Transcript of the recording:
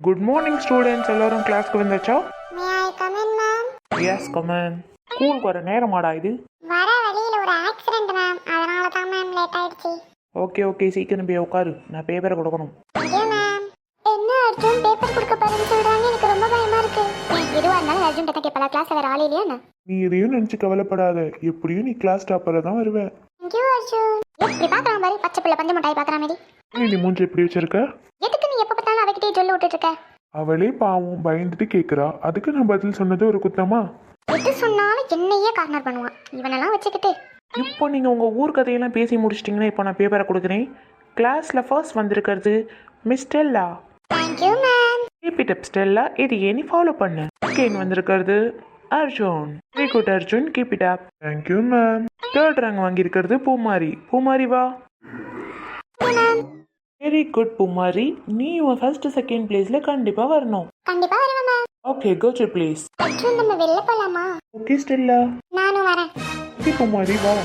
Good morning students, எல்லாரும் கிளாஸ்க்கு வந்தாச்சா? May I come in, ma'am? Yes come in. ஸ்கூலுக்கு வர நேரமாடா இது? வர வழியில ஒரு ஆக்சிடென்ட் மேம், அதனால தான் மேம் லேட் ஆயிடுச்சு. ஓகே சீக்கிரம் போய் உட்காரு, நான் பேப்பரை கொடுக்கணும். ஐயோ மேம், என்ன அர்ஜுன் பேப்பர் கொடுக்க போறேன்னு சொல்றாங்க, எனக்கு ரொம்ப பயமா இருக்கு. எதுவா இருந்தாலும் அர்ஜுன் கிட்ட கேட்பல, கிளாஸ்ல வேற ஆள் இல்லையா? நீ எதையும் நினைச்சு கவலைப்படாத, எப்படியும் நீ கிளாஸ் டாப்பரை தான் வருவ. தேங்க்யூ அர்ஜுன். இப்படி பாக்குறான் பாரு, பச்சை பிள்ளை பஞ்சு மிட்டாய் பாக்குற மாதிரி. நீ மூஞ்சி எப்படி வச்சிருக்க? எதுக்கு நீ எப்ப பார்த்தாலும் அவகிட்டே சொல்லி விட்டுட்டு இருக்க? அவளே பாவம் பயந்துட்டு கேக்குறா, அதுக்கு நான் பதில் சொன்னது ஒரு குத்தமா? எது சொன்னாலும் என்னையே கார்னர் பண்ணுவான், இவனெல்லாம் வச்சுக்கிட்டு. இப்போ நீங்கள் உங்கள் ஊர் கதையெல்லாம் பேசி முடிச்சிட்டிங்கன்னா இப்போ நான் பேப்பரை கொடுக்குறேன். கிளாஸில் ஃபர்ஸ்ட் வந்திருக்கிறது miss Stella. Thank you ma'am. Keep it up Stella, இது ஏனி ஃபாலோ பண்ணு. செகண்ட் வந்திருக்கிறது Arjun. Very good Arjun, keep it up. Thank you ma'am. Third rank வாங்கியிருக்கிறது பூமாரி வா. வெரி குட் பூமாரி, நீ உன் ஃபர்ஸ்ட் செகண்ட் பிளேஸில் கண்டிப்பாக வரணும். கண்டிப்பா வருவேன் ma'am. Okay go to please. Arjun நம்ம வெளில போலாமா? Okay Stella. நானும் வரேன். பூமாரி வா.